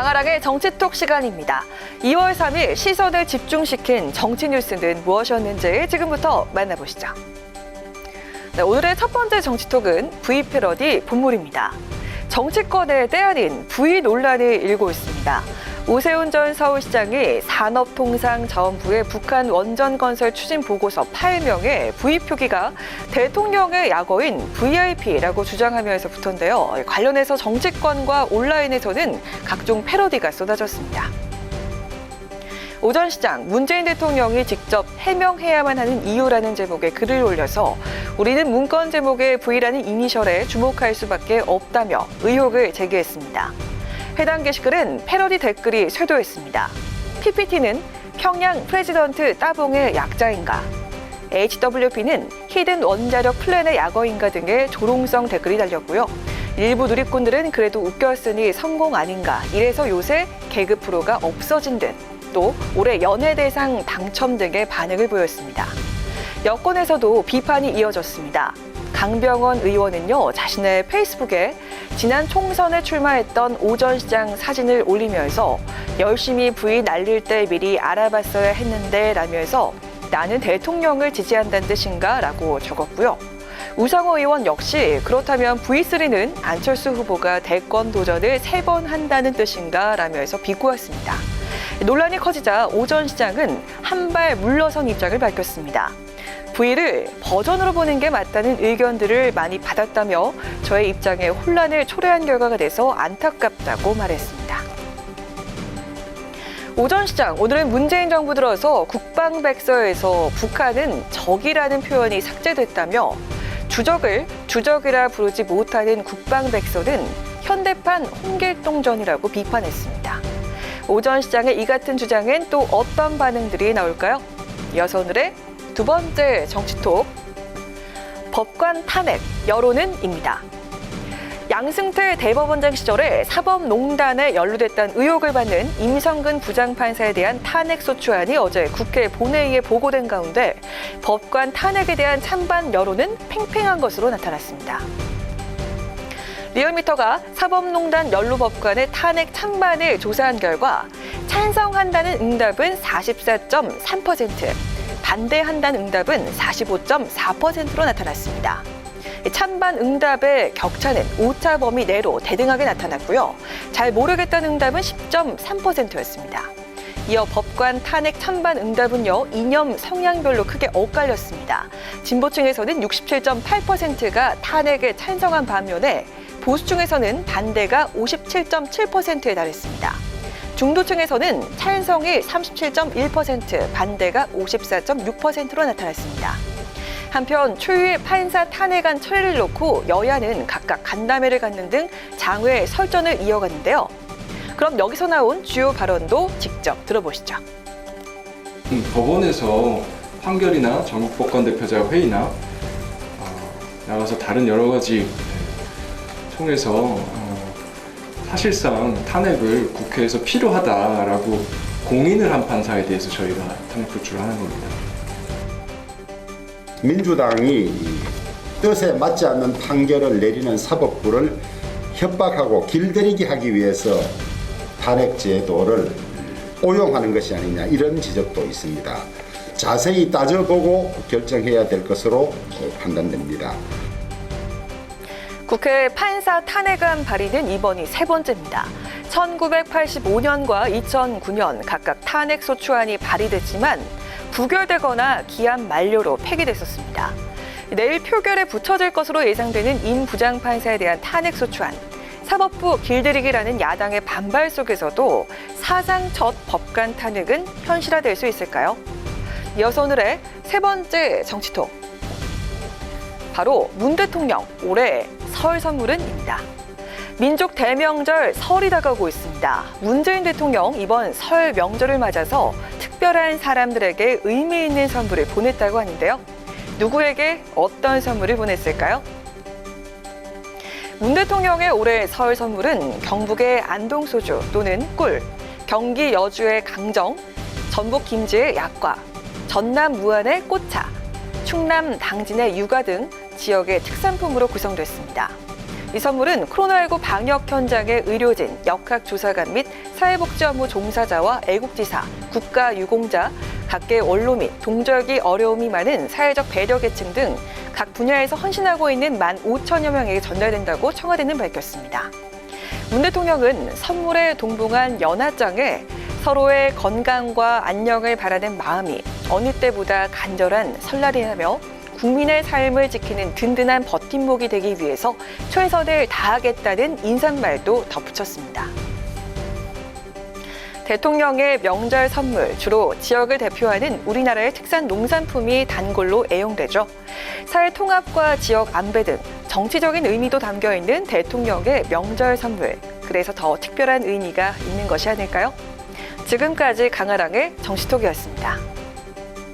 장하랑의 정치톡 시간입니다. 2월 3일 시선을 집중시킨 정치 뉴스는 무엇이었는지 지금부터 만나보시죠. 네, 오늘의 첫 번째 정치톡은 V 패러디 본물입니다. 정치권의 때 아닌 V 논란이 일고 있습니다. 오세훈 전 서울시장이 산업통상자원부의 북한 원전건설 추진 보고서 8명의 V 표기가 대통령의 약어인 VIP라고 주장하면서부터인데요. 관련해서 정치권과 온라인에서는 각종 패러디가 쏟아졌습니다. 오 전 시장, 문재인 대통령이 직접 해명해야만 하는 이유라는 제목의 글을 올려서 우리는 문건 제목의 V라는 이니셜에 주목할 수밖에 없다며 의혹을 제기했습니다. 해당 게시글은 패러디 댓글이 쇄도했습니다. PPT는 평양 프레지던트 따봉의 약자인가, HWP는 히든 원자력 플랜의 약어인가 등의 조롱성 댓글이 달렸고요. 일부 누리꾼들은 그래도 웃겼으니 성공 아닌가, 이래서 요새 개그 프로가 없어진 듯, 또 올해 연예대상 당첨 등의 반응을 보였습니다. 여권에서도 비판이 이어졌습니다. 강병원 의원은요, 자신의 페이스북에 지난 총선에 출마했던 오 전 시장 사진을 올리면서 열심히 V 날릴 때 미리 알아봤어야 했는데 라면서 나는 대통령을 지지한다는 뜻인가 라고 적었고요. 우상호 의원 역시 그렇다면 V3는 안철수 후보가 대권 도전을 3번 한다는 뜻인가 라면서 비꼬았습니다. 논란이 커지자 오 전 시장은 한 발 물러선 입장을 밝혔습니다. V를 버전으로 보는 게 맞다는 의견들을 많이 받았다며 저의 입장에 혼란을 초래한 결과가 돼서 안타깝다고 말했습니다. 오 전 시장, 오늘은 문재인 정부 들어서 국방백서에서 북한은 적이라는 표현이 삭제됐다며 주적을 주적이라 부르지 못하는 국방백서는 현대판 홍길동전이라고 비판했습니다. 오 전 시장의 이 같은 주장엔 또 어떤 반응들이 나올까요? 이어서 오늘의 두 번째 정치톡, 법관 탄핵, 여론은입니다. 양승태 대법원장 시절에 사법농단에 연루됐다는 의혹을 받는 임성근 부장판사에 대한 탄핵소추안이 어제 국회 본회의에 보고된 가운데 법관 탄핵에 대한 찬반 여론은 팽팽한 것으로 나타났습니다. 리얼미터가 사법농단 연루 법관의 탄핵 찬반을 조사한 결과 찬성한다는 응답은 44.3%, 반대한다는 응답은 45.4%로 나타났습니다. 찬반 응답의 격차는 오차 범위 내로 대등하게 나타났고요. 잘 모르겠다는 응답은 10.3%였습니다. 이어 법관 탄핵 찬반 응답은요, 이념 성향별로 크게 엇갈렸습니다. 진보층에서는 67.8%가 탄핵에 찬성한 반면에 보수층에서는 반대가 57.7%에 달했습니다. 중도층에서는 찬성이 37.1%, 반대가 54.6%로 나타났습니다. 한편 초유의 판사 탄핵안 처리를 놓고 여야는 각각 간담회를 갖는 등 장외 설전을 이어갔는데요. 그럼 여기서 나온 주요 발언도 직접 들어보시죠. 법원에서 판결이나 전국법관대표자 회의나 나가서 다른 여러 가지 통해서 사실상 탄핵을 국회에서 필요하다라고 공인을 한 판사에 대해서 저희가 탄핵 표출을 하는 겁니다. 민주당이 뜻에 맞지 않는 판결을 내리는 사법부를 협박하고 길들이게 하기 위해서 탄핵 제도를 오용하는 것이 아니냐, 이런 지적도 있습니다. 자세히 따져보고 결정해야 될 것으로 판단됩니다. 국회 판사 탄핵안 발의는 이번이 세 번째입니다. 1985년과 2009년 각각 탄핵소추안이 발의됐지만 부결되거나 기한 만료로 폐기됐었습니다. 내일 표결에 붙여질 것으로 예상되는 임 부장판사에 대한 탄핵소추안. 사법부 길들이기라는 야당의 반발 속에서도 사상 첫 법관 탄핵은 현실화될 수 있을까요? 이어서 오늘의 세 번째 정치톡. 바로 문 대통령 올해 설 선물은입니다. 민족 대명절 설이 다가오고 있습니다. 문재인 대통령 이번 설 명절을 맞아서 특별한 사람들에게 의미 있는 선물을 보냈다고 하는데요. 누구에게 어떤 선물을 보냈을까요? 문 대통령의 올해 설 선물은 경북의 안동소주 또는 꿀, 경기 여주의 강정, 전북 김제의 약과, 전남 무안의 꽃차, 충남 당진의 유가 등 지역의 특산품으로 구성됐습니다. 이 선물은 코로나19 방역 현장의 의료진, 역학조사관 및 사회복지업무 종사자와 애국지사, 국가유공자, 각계 원로 및 동절기 어려움이 많은 사회적 배려계층 등 각 분야에서 헌신하고 있는 15,000여 명에게 전달된다고 청와대는 밝혔습니다. 문 대통령은 선물에 동봉한 연하장에 서로의 건강과 안녕을 바라는 마음이 어느 때보다 간절한 설날이라며 국민의 삶을 지키는 든든한 버팀목이 되기 위해서 최선을 다하겠다는 인사말도 덧붙였습니다. 대통령의 명절 선물, 주로 지역을 대표하는 우리나라의 특산 농산품이 단골로 애용되죠. 사회 통합과 지역 안배 등 정치적인 의미도 담겨있는 대통령의 명절 선물. 그래서 더 특별한 의미가 있는 것이 아닐까요? 지금까지 강아랑의 정치톡이었습니다.